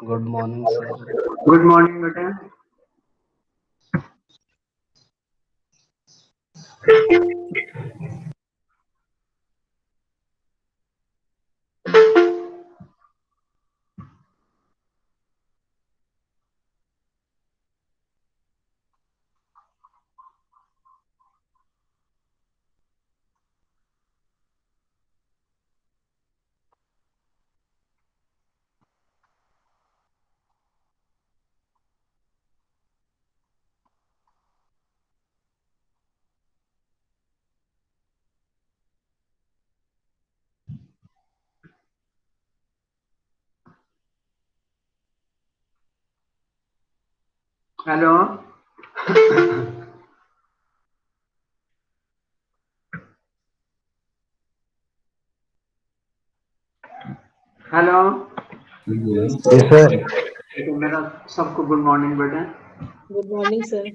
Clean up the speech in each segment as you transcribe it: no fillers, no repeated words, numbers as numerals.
Good morning, sir. Good morning, बेटे. Hello. Hello. Yes, sir. तो मेरा सबको गुड मॉर्निंग बेटे. Good morning sir.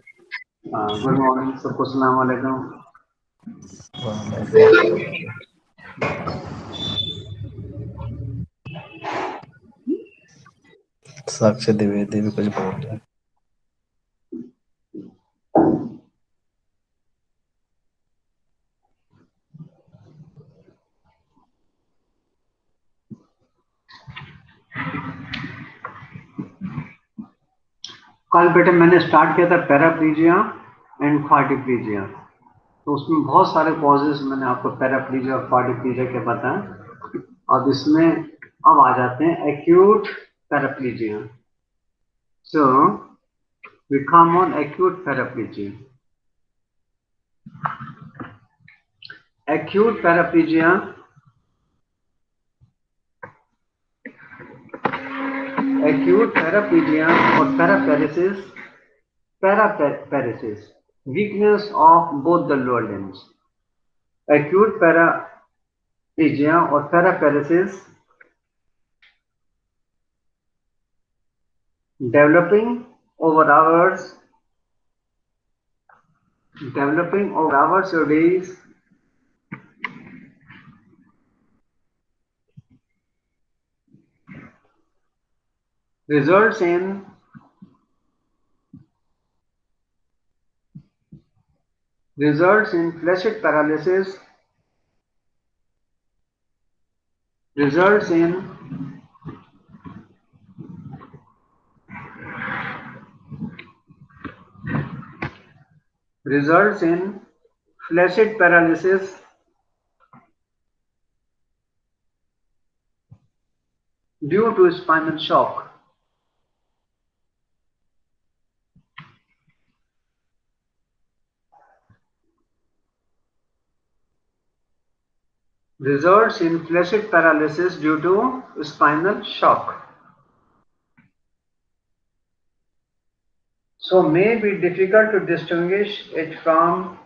Good morning सबको. सलाम वालेकुम. साक्षी द्विवेदी भी कुछ बोल रहे हैं. कल बेटे मैंने स्टार्ट किया था पैराप्लीजिया एंड क्वाड्रिप्लीजिया. तो उसमें बहुत सारे कॉजेज मैंने आपको पैराप्लीजिया और क्वाड्रिप्लीजिया के बताए. अब इसमें अब आ जाते हैं acute paraplegia. So we come on acute paraplegia. Acute paraplegia or paraparesis, weakness of both the lower limbs. Acute paraplegia or paraparesis developing over hours or days, results in flaccid paralysis, results in flaccid paralysis due to spinal shock. Results in flaccid paralysis due to spinal shock. So may be difficult to distinguish it from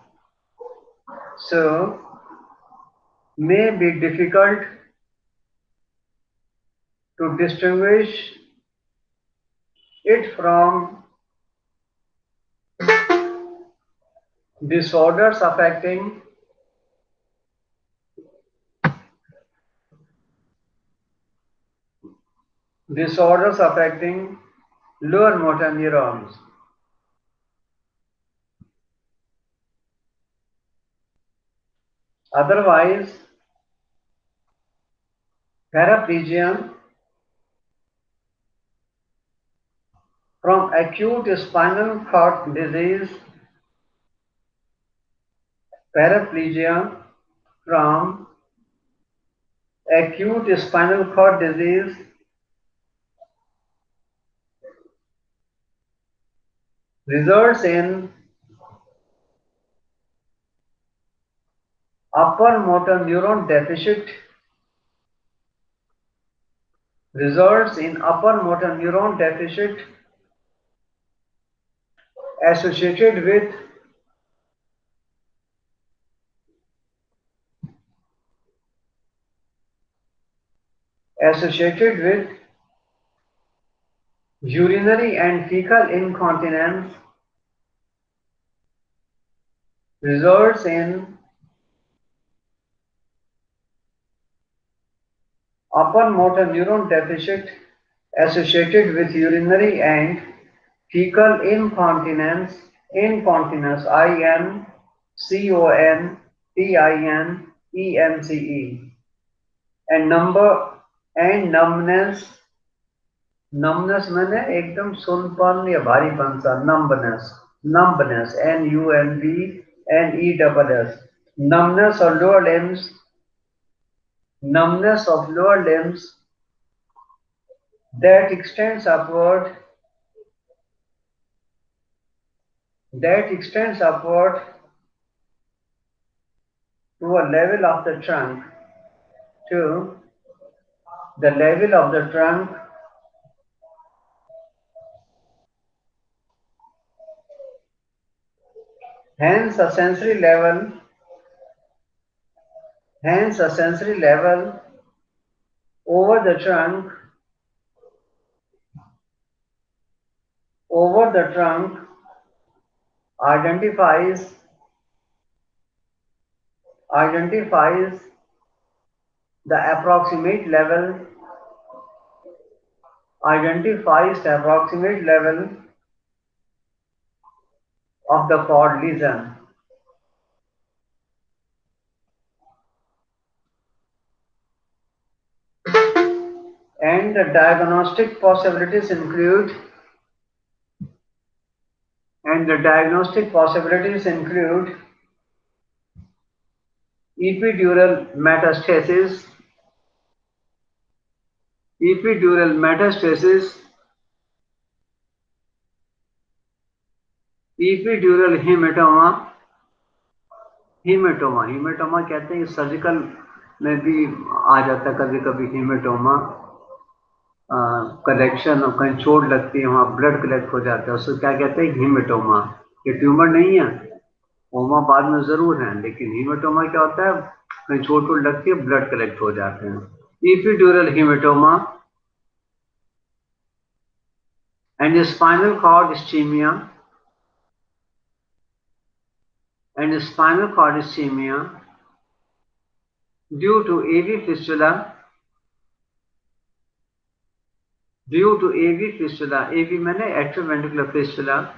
disorders affecting lower motor neurons. Otherwise, paraplegia from acute spinal cord disease, results in upper motor neuron deficit, results in upper motor neuron deficit associated with urinary and fecal incontinence, results in upper motor neuron deficit associated with urinary and fecal incontinence, incontinence, INCONTINENCE, and numbness, numbness मैंने एकदम सुनपन या भारीपन सा, numbness, numbness, NUMBNESS, numbness of lower limbs, numbness of lower limbs that extends upward, to a level of the trunk, to the level of the trunk, hence a sensory level, over the trunk, identifies the approximate level, of the cord lesion. And the diagnostic possibilities include epidural metastasis, epidural hematoma कहते हैं, surgical में भी आ जाता है कभी कभी haematoma, collection और कहीं चोट लगती है वहाँ ब्लड कलेक्ट हो जाता है, उसको क्या कहते हैं, हेमेटोमा। ये ट्यूमर नहीं है, ओमा बाद में जरूर है, लेकिन हेमेटोमा क्या होता है, कहीं चोट लगती है, ब्लड कलेक्ट हो जाते हैं। Epidural haematoma and spinal cord ischemia, due to AV fistula, AV मैंने atrioventricular fistula,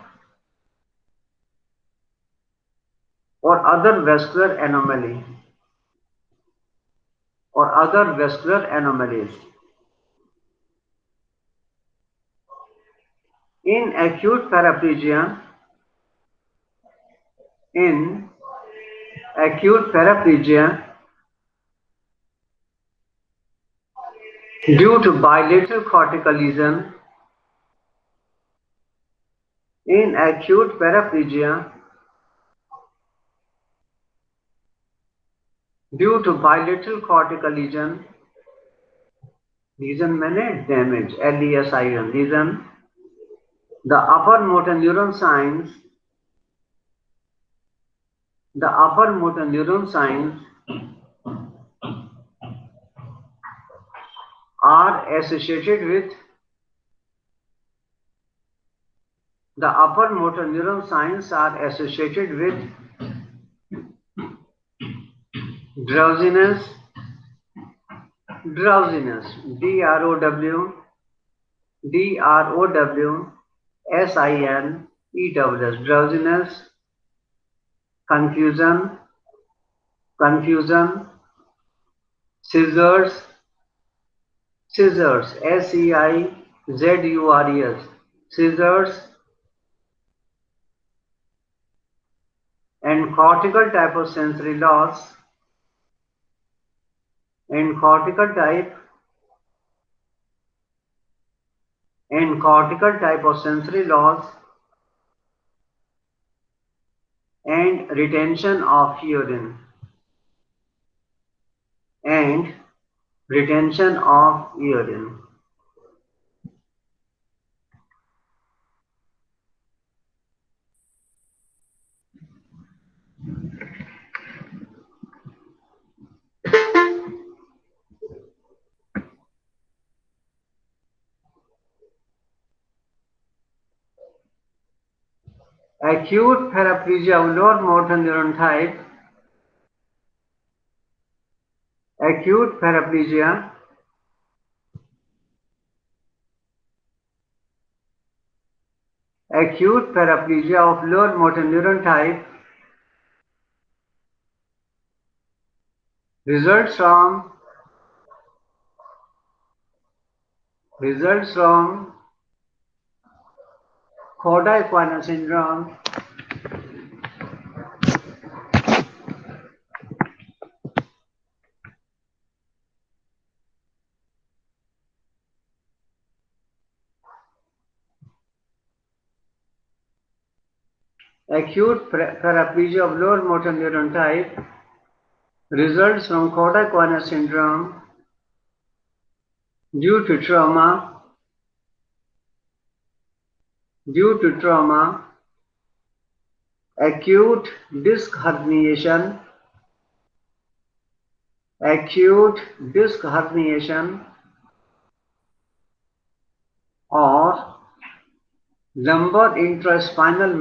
or other vascular anomalies. In acute paraplegia, due to bilateral cortical lesion, lesion मैंने damage, LESIN, lesion, the upper motor neuron signs are associated with drowsiness, DROWSINESS, drowsiness, confusion, seizures, SEIZURES, seizures, and cortical type of sensory loss, and retention of urine and retention of urine. Acute paraplegia of lower motor neuron type. Acute paraplegia of lower motor neuron type results from Koda-Equina syndrome Acute paraplegia of lower motor neuron type results from Koda-Equina syndrome due to trauma, acute disc herniation, or lumbar intraspinal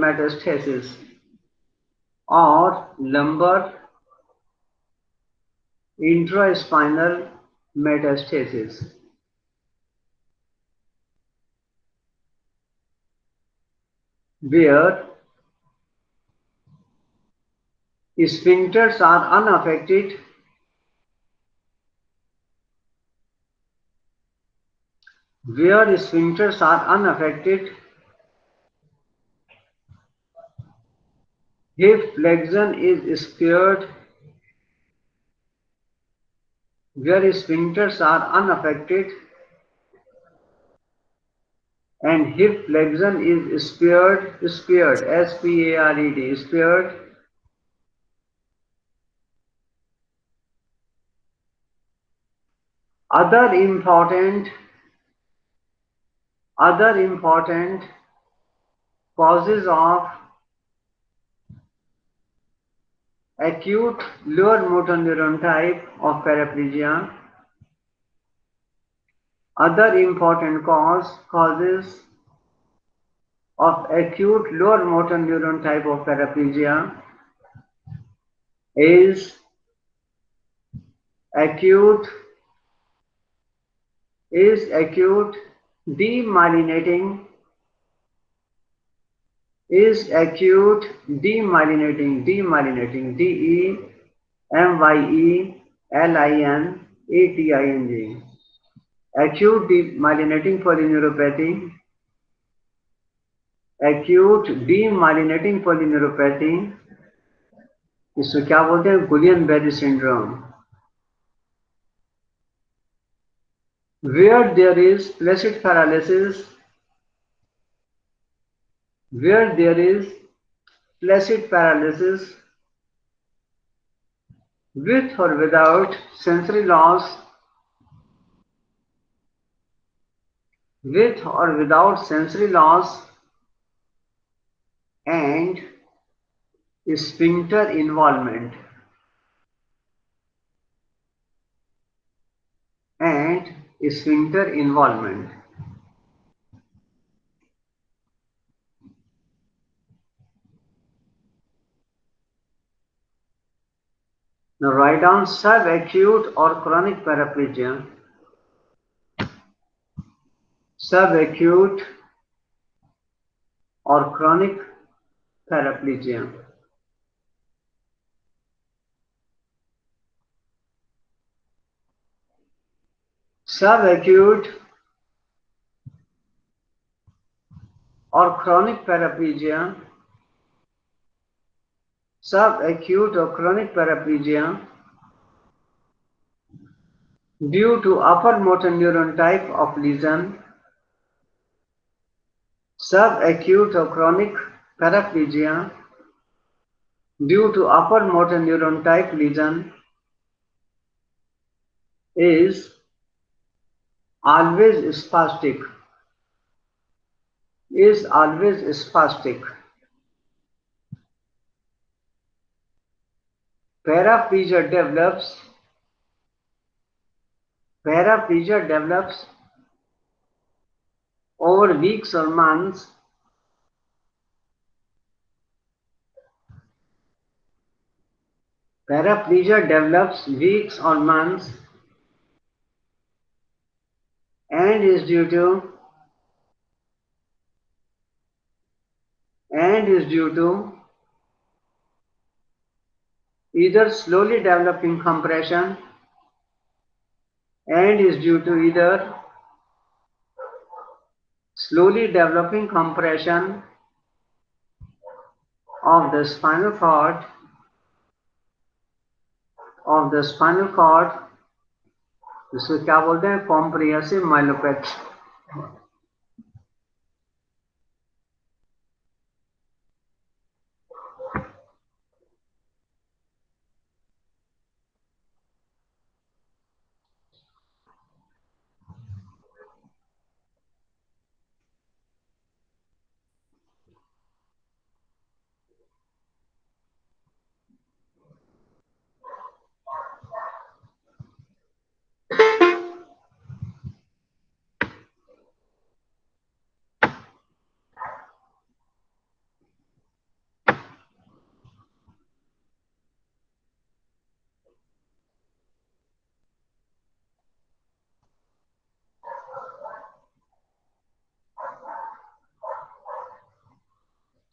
metastasis, where sphincters are unaffected, hip flexion is spared, where sphincters are unaffected and hip flexion is spared, S-P-A-R-E-D, spared. Other important causes of acute lower motor neuron type of paraplegia. Other important causes of acute lower motor neuron type of paraplegia is acute demyelinating, DEMYELINATING, acute demyelinating polyneuropathy, इसको क्या बोलते हैं? गुलियन-बेरी syndrome, where there is flaccid paralysis, with or without sensory loss, and sphincter involvement, Now write down subacute or chronic paraplegia. Subacute or chronic paraplegia. Subacute or chronic paraplegia. Due to upper motor neuron type of lesion. Subacute or chronic paraplegia due to upper motor neuron type lesion is always spastic. Is always spastic. Paraplegia develops over weeks or months. Paraplegia develops weeks or months and is due to either slowly developing compression and is due to either slowly developing compression of the spinal cord जिसको क्या बोलते हैं comprehensive myelopathy.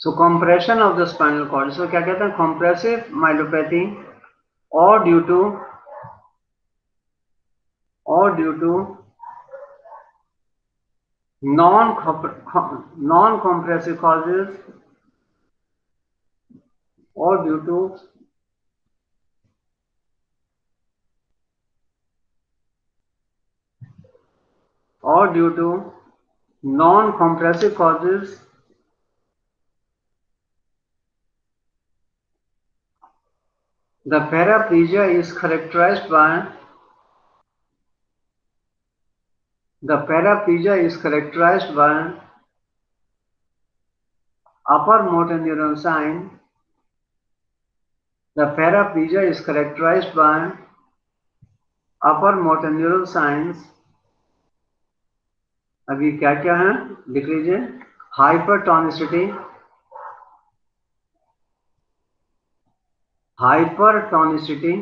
So compression of the spinal cord, इसको क्या कहते हैं compressive myelopathy or due to non-compressive causes or due to non-compressive causes the paraplegia is characterized by upper motor neuron sign. The paraplegia is characterized by upper motor neuron signs. अभी क्या क्या है लिख लीजिए. हाइपरटोनिसिटी,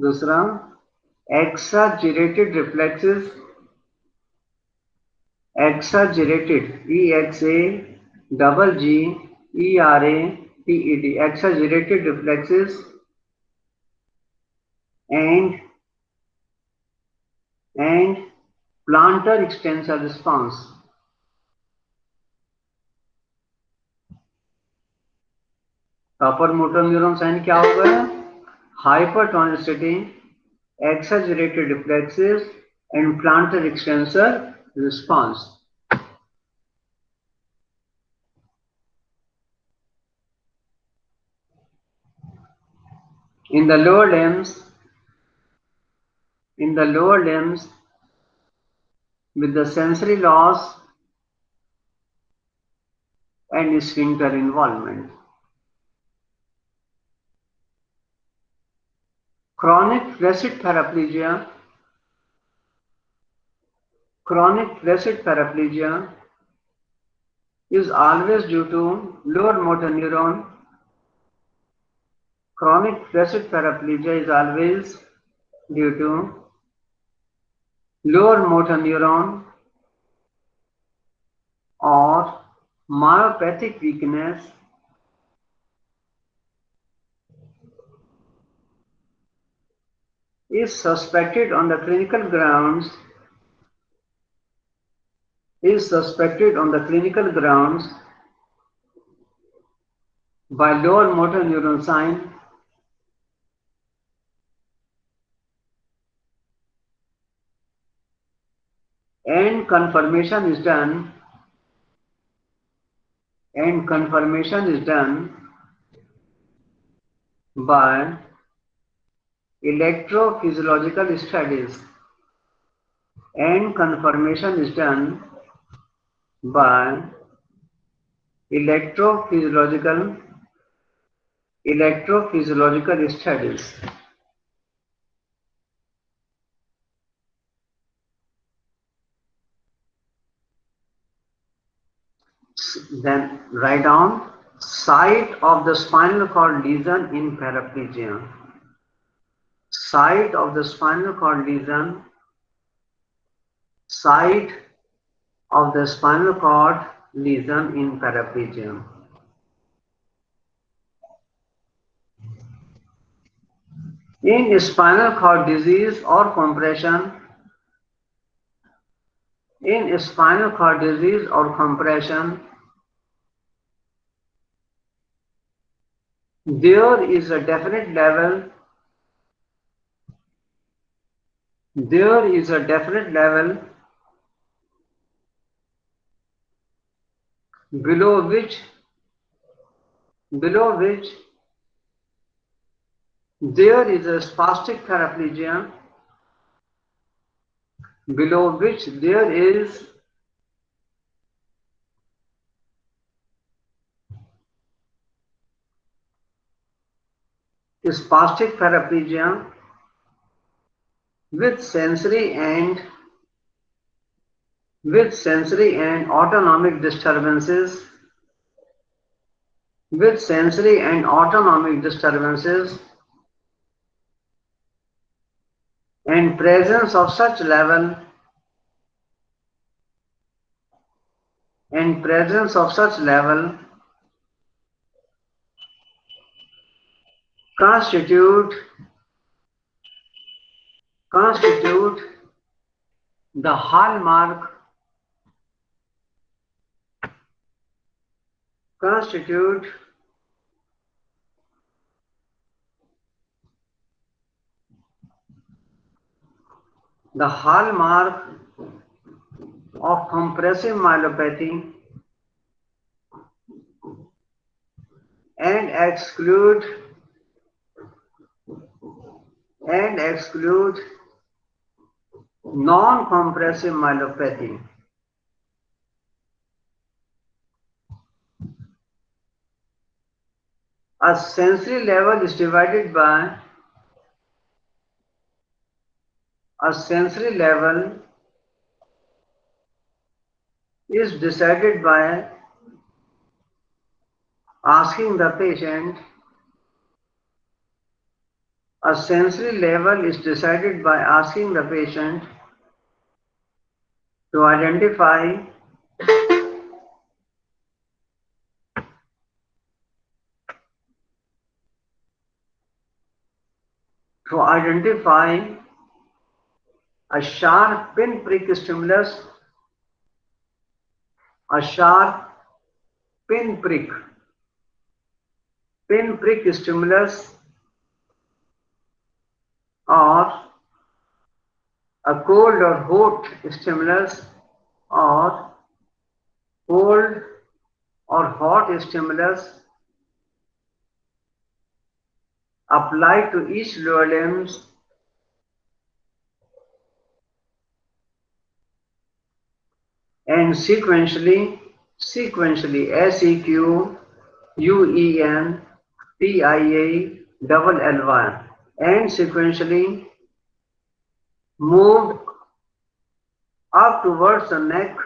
दूसरा exaggerated reflexes, exaggerated reflexes and plantar extensor response. Upper motor neuron sign क्या होगा? हाइपरटोनिसिटी, exaggerated reflexes and plantar extensor response. In the lower limbs with the sensory loss and sphincter involvement. Chronic flaccid paraplegia is always due to lower motor neuron. Chronic flaccid paraplegia is always due to lower motor neuron or myopathic weakness is suspected on the clinical grounds by lower motor neuron sign and confirmation is done and confirmation is done by electrophysiological studies, and confirmation is done by electrophysiological studies. Then write down site of the spinal cord lesion in paraplegia. Site of the spinal cord lesion. Site of the spinal cord lesion in paraplegia. In spinal cord disease or compression, in spinal cord disease or compression, there is a definite level below which there is a spastic paraplegia, below which there is spastic paraplegia with sensory and autonomic disturbances, and presence of such level constitute the hallmark of compressive myelopathy and exclude non-compressive myelopathy. A sensory level is divided by decided by asking the patient. A sensory level is decided by asking the patient to identify a sharp pinprick stimulus, or a cold or hot stimulus, or cold or hot stimulus applied to each lower limbs and sequentially SEQ, UEN, TIA, double LY, and sequentially moved up towards the neck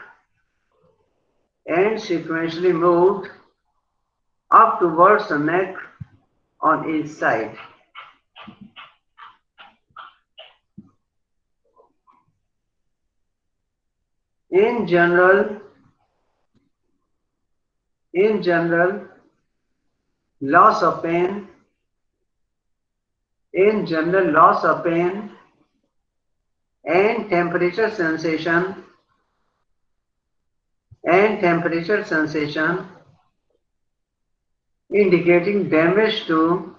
on each side. In general, loss of pain and temperature sensation indicating damage to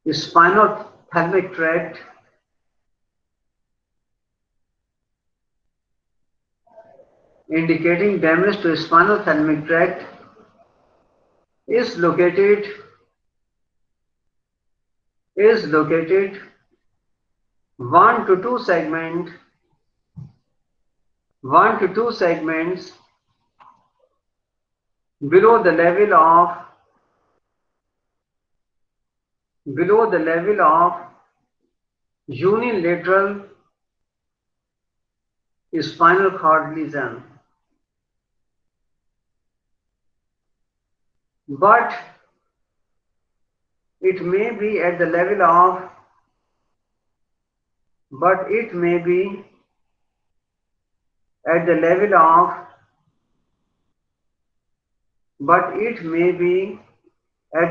spinothalamic tract indicating damage to spinothalamic tract is located 1 to 2 segments below the level of unilateral spinal cord lesion, but it may be at the level of at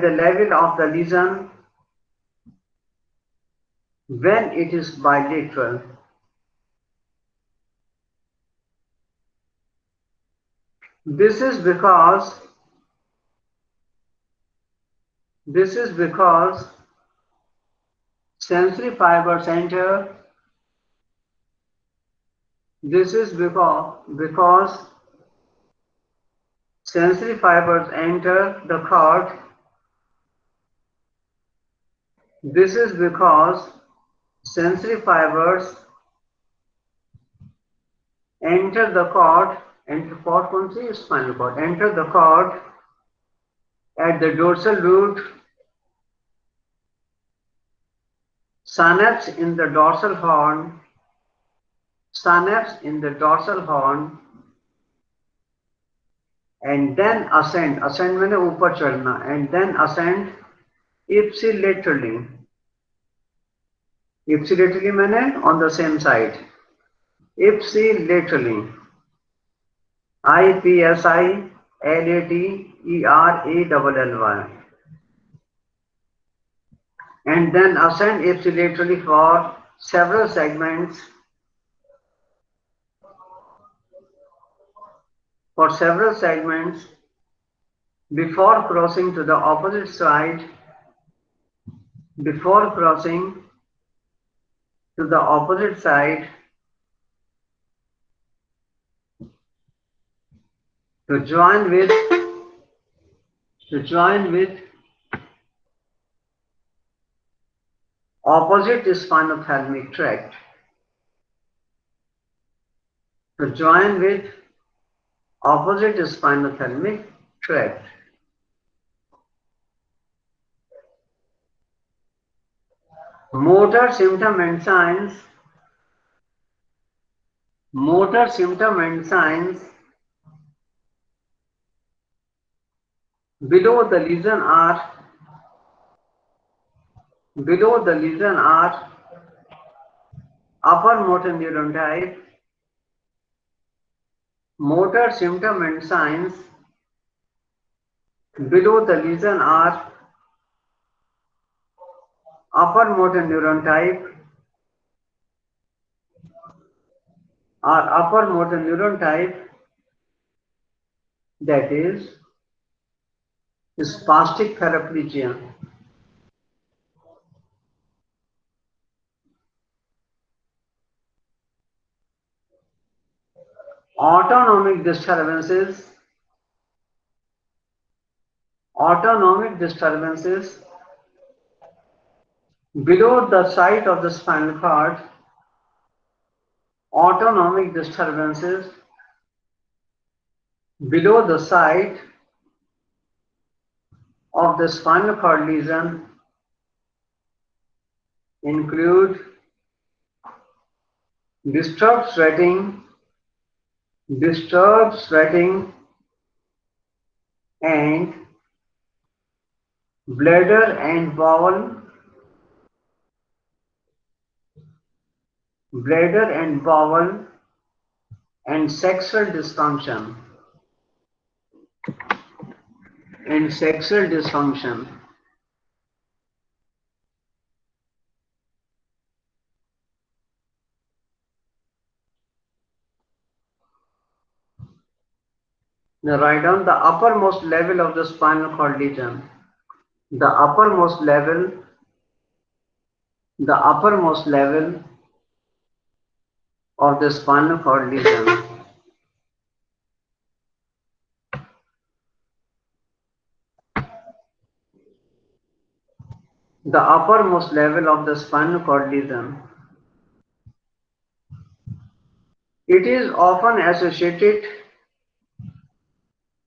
the level of the lesion when it is bilateral. This is because sensory fibers enter. This is because sensory fibers enter the cord. This is because sensory fibers enter the cord, spinal cord, enter the cord at the dorsal root, synapse in the dorsal horn, and then ascend मैंने ऊपर चढ़ना, and then ascend ipsilaterally मैंने on the same side, ipsilaterally, IPSILATERALLY, and then ascend ipsilaterally for several segments before crossing to the opposite side, to join with opposite spinothalamic tract, Motor symptom and signs below the lesion are upper motor neuron type. Motor symptom and signs below the lesion are upper motor neuron type, that is spastic paraplegia. Autonomic disturbances below the site of the spinal cord. Autonomic disturbances below the site of the spinal cord lesion include disturbed sweating and bladder and bowel and sexual dysfunction. Now write down the uppermost level of the spinal cord lesion. The uppermost level of the spinal cord lesion. the uppermost level of the spinal cord lesion. It is often associated,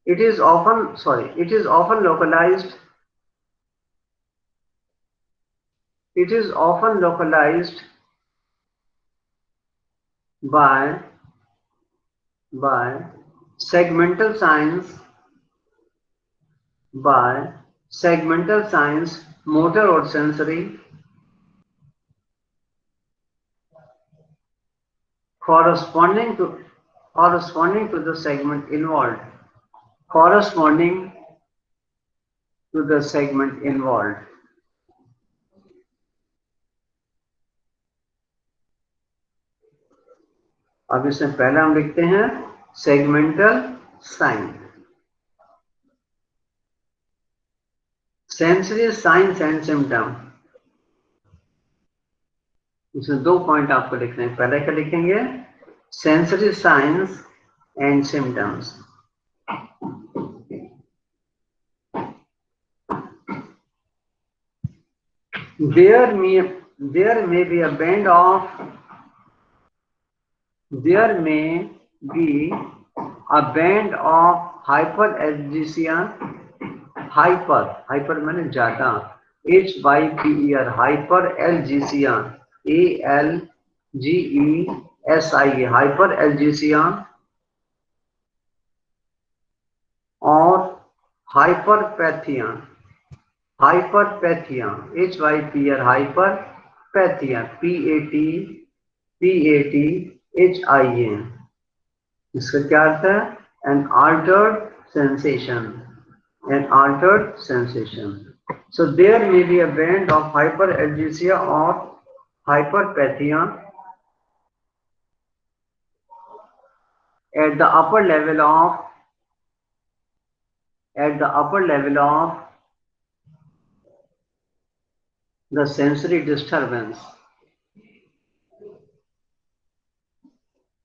it is often localized, by segmental signs, motor or sensory, corresponding to the segment involved. Corresponding to the segment involved. अब इसमें पहले हम लिखते हैं segmental sign, sensory signs and symptom. इसमें 2 point आपको लिखने हैं। पहले क्या लिखेंगे? Sensory signs and symptoms. There may be a band of hyperalgesia, hyper मैंने ज्यादा, HYPER, hyperalgesia, ALGESIA, hyperalgesia, और hyperpathia, HYPER, hyperpathia, PATHIA। इसका क्या अर्थ है? An altered sensation. So there may be a band of hyperalgesia or hyperpathia at the upper level of the sensory disturbance.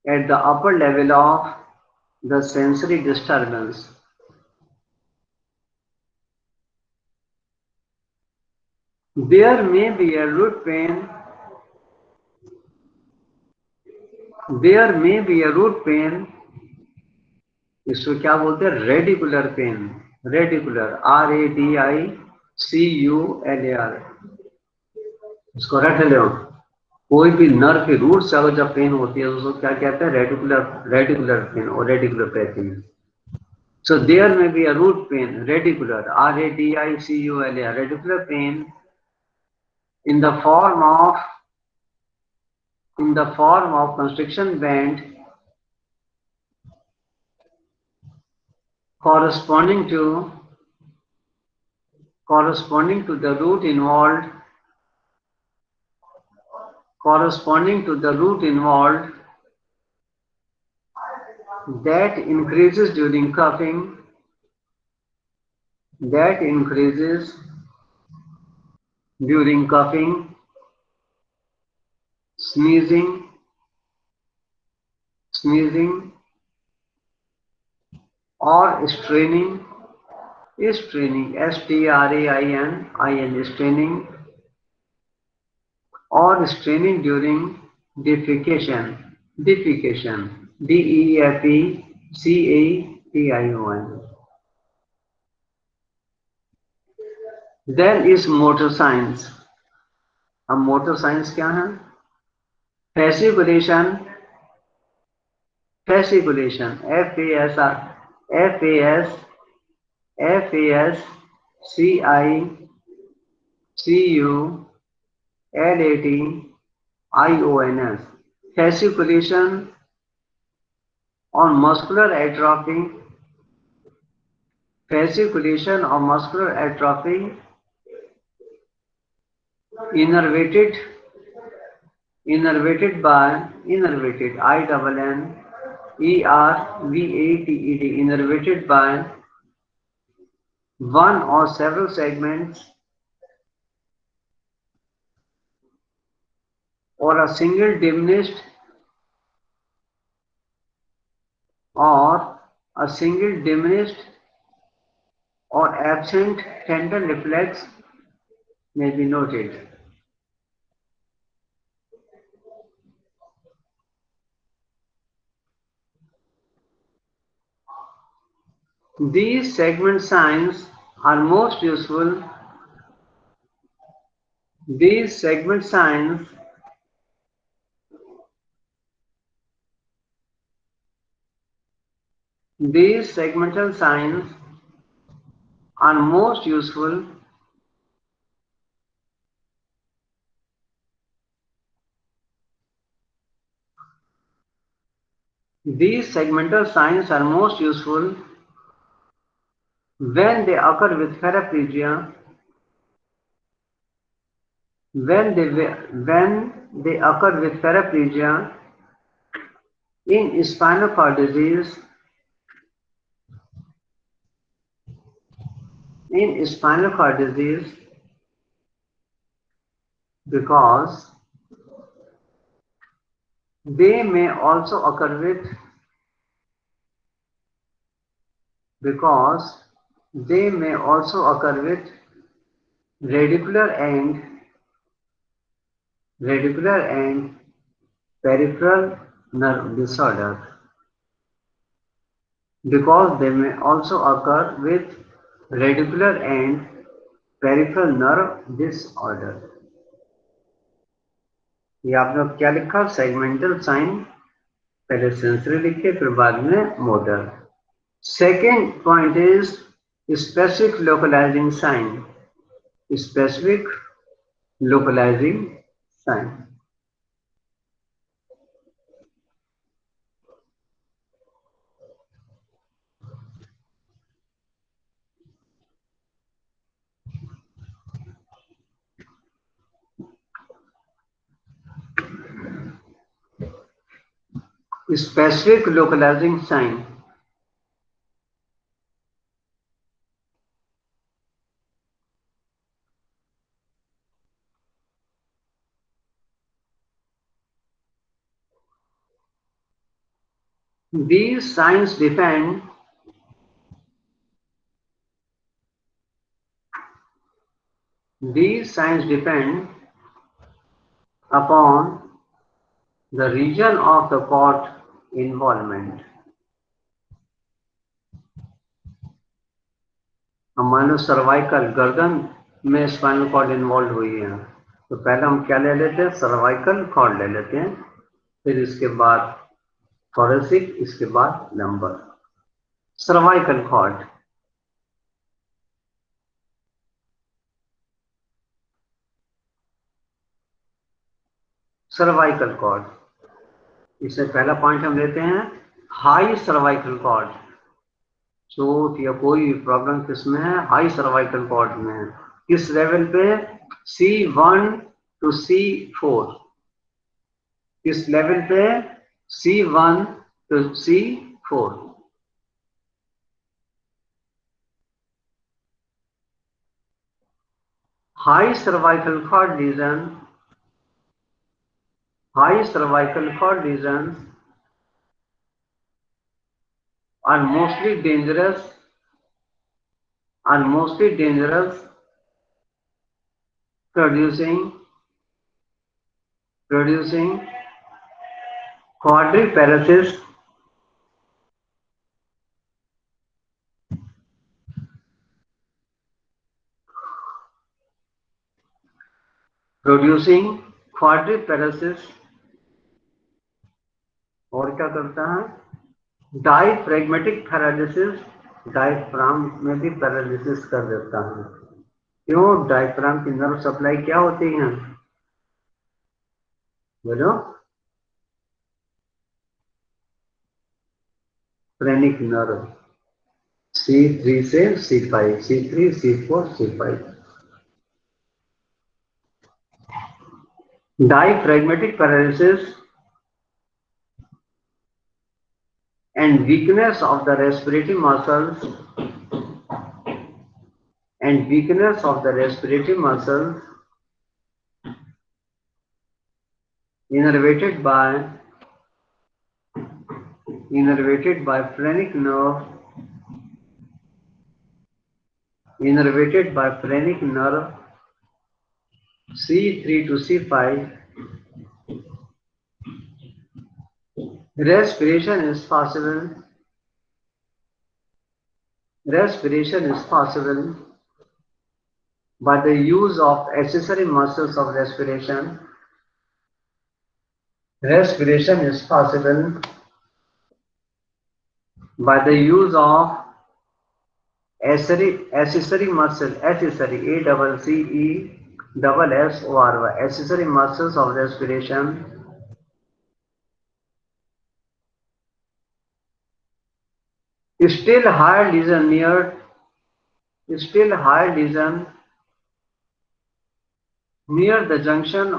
At the upper level of the sensory disturbance. There may be a root pain. इसको क्या बोलते हैं? Radicular pen. Radicular, RADICULAR। इसको रट लो। कोई भी nerve के root से अगर जब पेन होती है तो उसको क्या कहते हैं? रेडिकुलर पेन और radiculopathy. So there may be a root pain, radicular, RADICULAR, radicular pain in the form of constriction band corresponding to the root involved, that increases during coughing, sneezing, or straining, STRAIN, straining, or straining during defecation, DEFECATION. Then is motor signs. अब motor science क्या है? Fasciculation, FASCICULATIONS. Fasciculation or muscular atrophy. Innervated by INNERVATED, innervated by one or several segments or a single diminished or absent tendon reflex may be noted. These segment signs are most useful. These segment signs These segmental signs are most useful These segmental signs are most useful when they occur with paraplegia, when they occur with paraplegia in spinal cord disease, because they may also occur with radicular and peripheral nerve disorder. Because they may also occur with radicular and peripheral nerve disorder. ये आपने क्या लिखा? Segmental sign, पहले sensory लिखे फिर बाद में motor. Second point is specific localizing sign. Specific localizing sign. Specific localizing sign. These signs depend upon the region of the cord involvement. मान लो सर्वाइकल, गर्दन में स्पाइनल कॉर्ड इन्वॉल्व हुई है, तो पहले हम क्या ले लेते हैं? सर्वाइकल कॉर्ड ले लेते हैं, फिर इसके बाद थोरेसिक, इसके बाद lumbar. Cervical cord. Cervical cord, इससे पहला पॉइंट हम लेते हैं हाई सर्वाइकल कॉर्ड. चोट या कोई प्रॉब्लम किसमें है? हाई सर्वाइकल कॉर्ड में है. किस लेवल पे? C1 to C4. किस लेवल पे? C1 to C4. High cervical cord lesions are mostly dangerous producing quadriparesis और क्या करता है? Diaphragmatic paralysis. डायफ्राम में भी पैरालिसिस कर देता है. क्यों? डायफ्राम की नर्व सप्लाई क्या होती है? बोलो. Phrenic nerve. C3 से C5, C3, C4, C5. Diaphragmatic paralysis and weakness of the respiratory muscles innervated by phrenic nerve C3 to C5. Respiration is possible. Respiration is possible by the use of accessory muscles of respiration. Respiration is possible by the use of accessory muscle, accessory, ACCESSORY, accessory muscles of respiration. Still higher lesion near the junction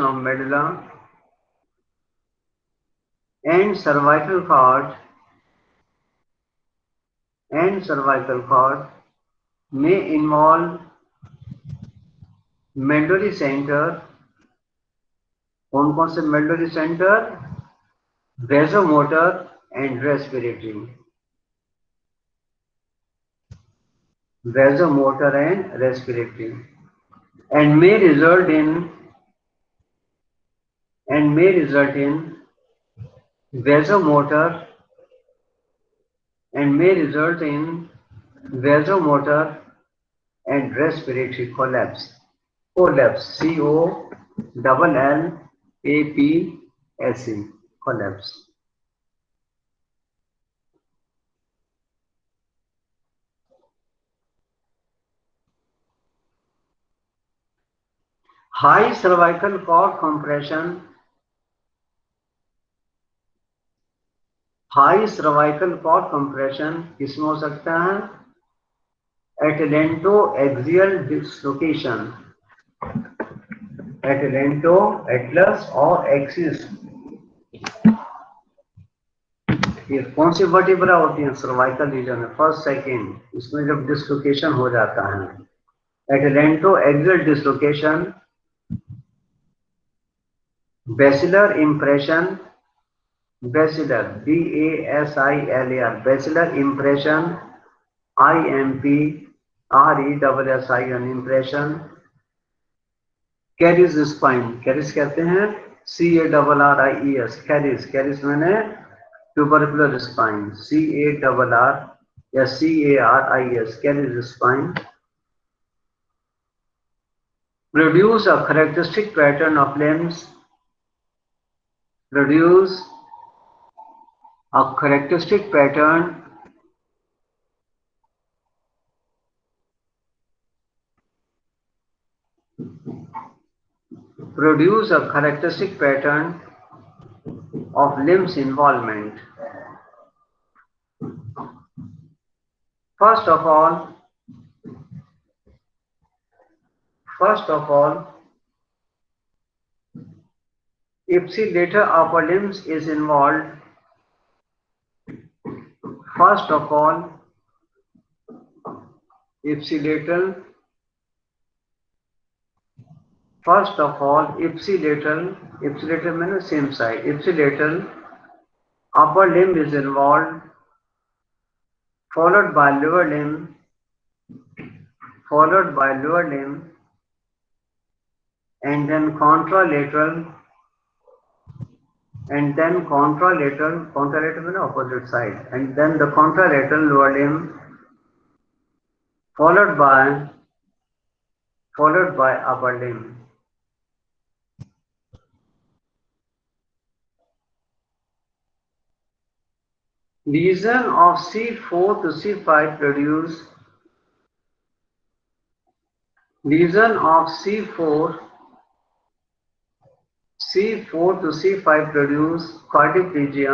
of medulla and cervical cord may involve medullary center. कौन से medullary center? Vasomotor and respiratory. Vasomotor and respiratory, and may result in vasomotor and respiratory collapse. COLLAPSE, collapse. High cervical cord compression. किसमें हो सकता है? Atlantoaxial dislocation. Atlas और axis, ये कौन सी vertebra होती है सर्वाइकल रीजन में? फर्स्ट सेकेंड, इसमें जब डिस्लोकेशन हो जाता है, atlantoaxial dislocation, basilar impression, basilar BASILAR, basilar impression, IMPRESSION impression, caries spine, caries कहते हैं CARRIES, कैरिज मैंने ट्यूबरकुलर स्पाइन, CARR या CARIS, caries spine, produce a characteristic pattern of limbs, of limbs involvement. First of all, ipsilateral upper limbs is involved. Ipsilateral means same side. Ipsilateral upper limb is involved, followed by lower limb, and then contralateral means opposite side, and then the contralateral lower limb, followed by upper limb. Lesion of C4 to C5 produce quadriplegia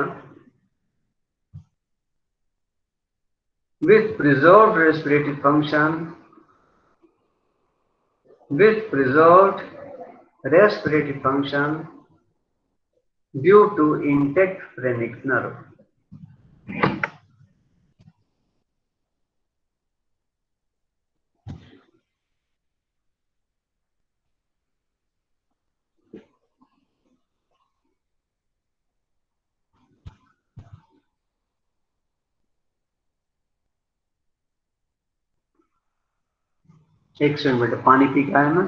with preserved respiratory function, due to intact phrenic nerve. एक second बेटा, पानी पी के आया मैं।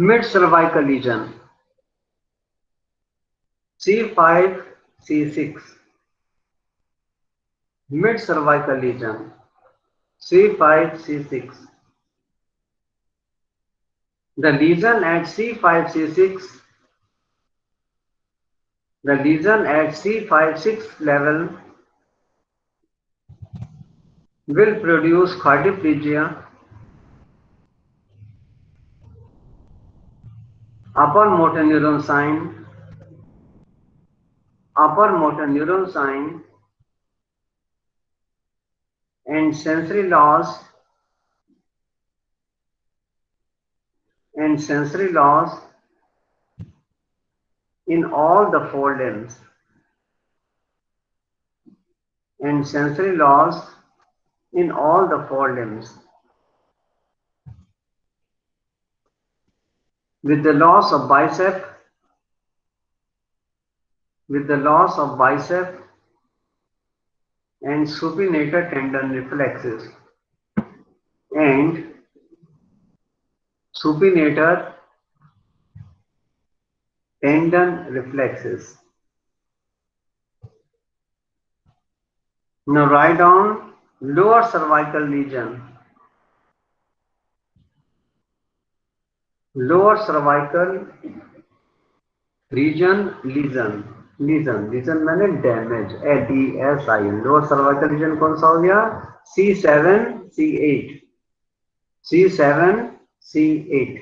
Mid cervical lesion C5 C6, mid cervical lesion C5 C6. The lesion at C5 C6, the lesion at C5 6 level will produce quadriplegia, upper motor neuron sign and sensory loss in all the four limbs, and sensory loss in all the four limbs. With the loss of bicep and supinator tendon reflexes and supinator tendon reflexes. Now write down lower cervical lesion. Lower cervical region lesion. Lesion मैंने damage ADSIN. Lower cervical region कौन सा हो गया? C7 C8. C7 C8.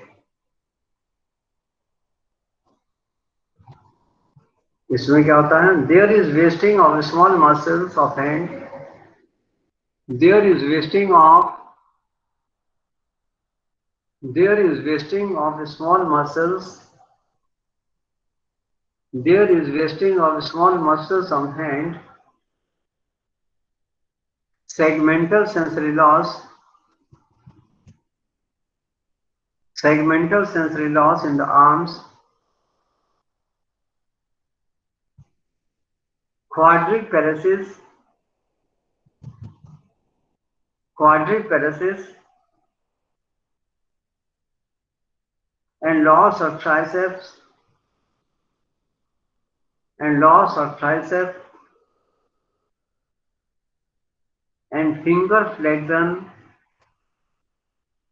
इसमें क्या होता है? There is wasting of small muscles of hand. There is wasting of small muscles. There is wasting of small muscles of hand. Segmental sensory loss in the arms. Quadriparesis and loss of triceps and finger flexion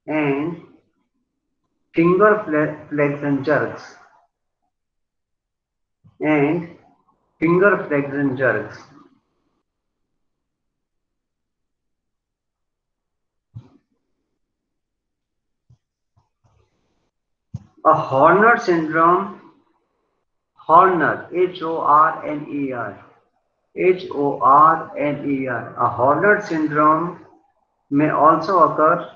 and finger flexion jerks and finger flexion jerks. A Horner syndrome, Horner, Horner, Horner. A Horner syndrome may also occur.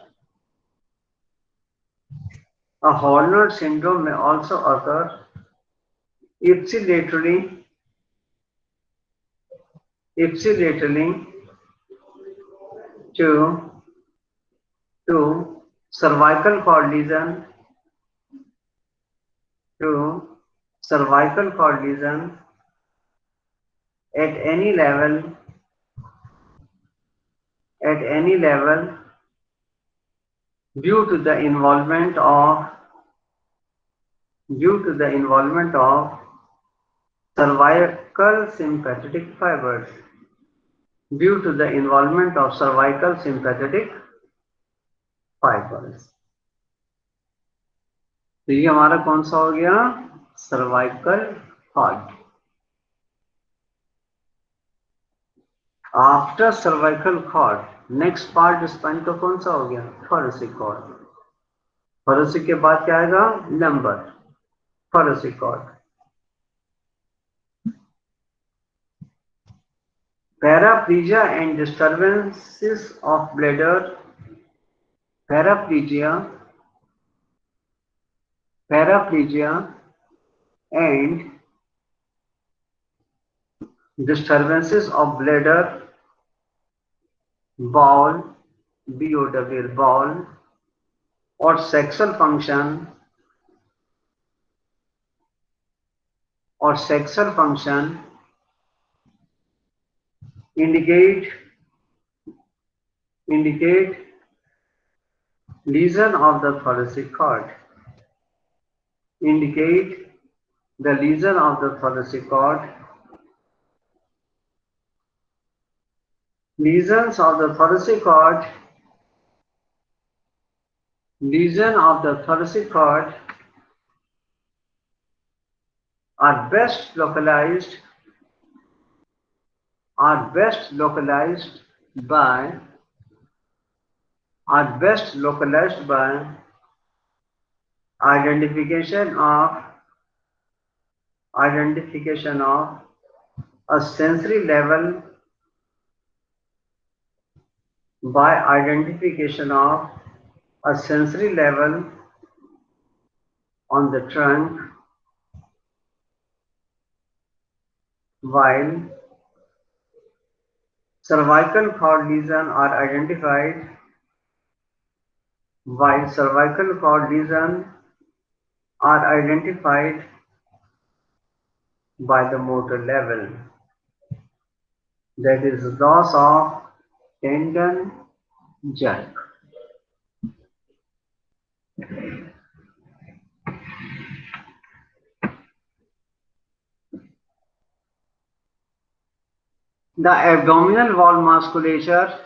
A Horner syndrome may also occur ipsilaterally to cervical cord lesion at any level due to the involvement of cervical sympathetic fibers. Due to the involvement of cervical sympathetic fibers. तो ये हमारा कौन सा हो गया? Cervical cord. After cervical cord next part spine का कौन सा हो गया? Thoracic cord. थोरेसिक के बाद क्या आएगा? Lumbar. Thoracic cord. Paraplegia and disturbances of bladder. Paraplegia and disturbances of bladder, bowel, BOWL, bowel, or sexual function indicate lesion of the thoracic cord. Indicate the lesion of the thoracic cord. Lesions of the thoracic cord. Lesion of the thoracic cord are best localized by identification of a sensory level, on the trunk, while cervical cord lesions are identified by the motor level, that is loss of tendon jerk. The abdominal wall musculature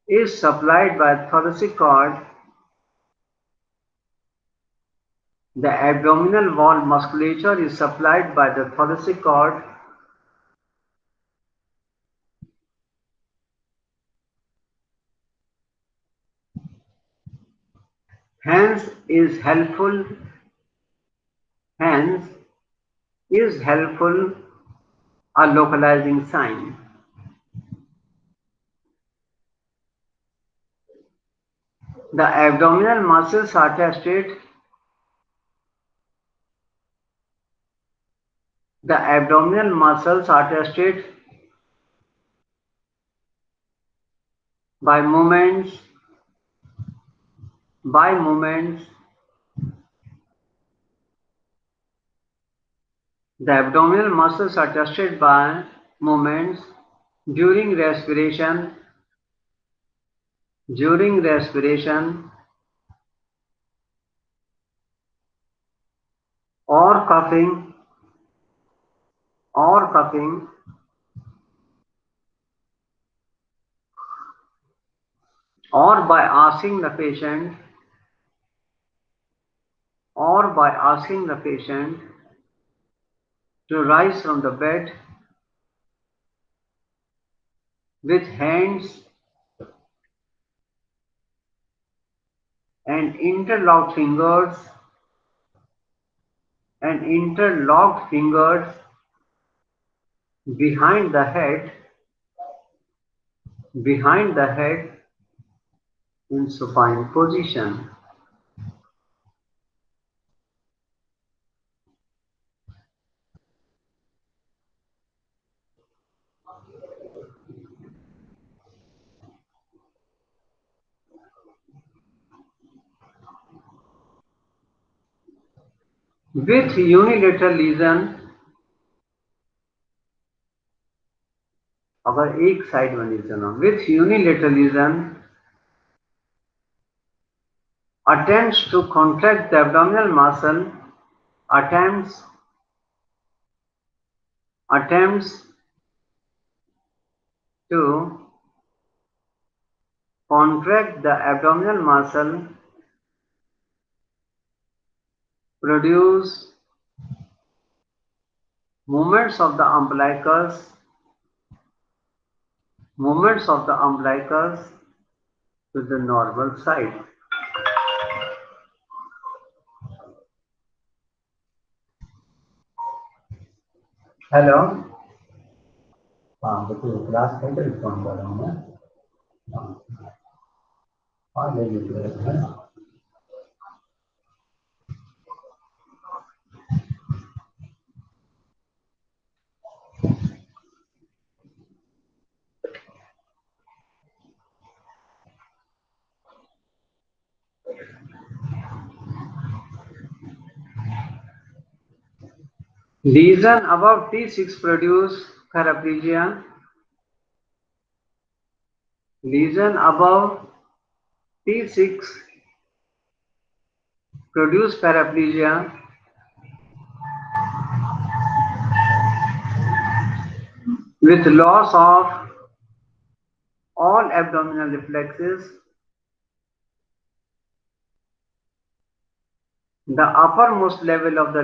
is supplied by thoracic cord. The abdominal wall musculature is supplied by the thoracic cord. Hence is helpful a localizing sign. The abdominal muscles are tested. By movements. The abdominal muscles are tested by movements during respiration, or coughing, or cupping, or by asking the patient to rise from the bed with hands and interlocked fingers behind the head in supine position. With unilateral lesion, अगर एक side में legion हो, with unilateral lesion, attempts to contract the abdominal muscle, attempts to contract the abdominal muscle produce movements of the umbilicus to the normal side. Hello, हाँ देखिए class का respond कर रहा हूँ मैं। हाँ ले लीजिए। Lesion above T6 produce paraplegia. Lesion above T6 produce paraplegia. With loss of all abdominal reflexes. The uppermost level of the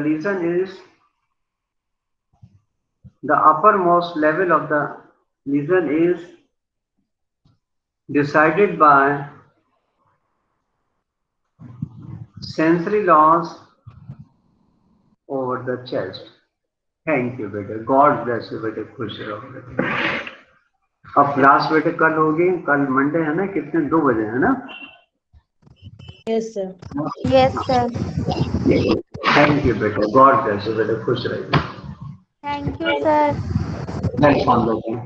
lesion is decided by sensory loss over the chest. Thank you बेटे, God bless you बेटे, खुश रहो बेटे। अब class बेटे कल होगी, कल मंडे है ना, कितने 2 बजे है ना? Yes, sir. Yes, sir. Thank you बेटे, गॉड ब्लेस यू बेटे, खुश रहिए। Thank you, sir. Next on लेते हैं।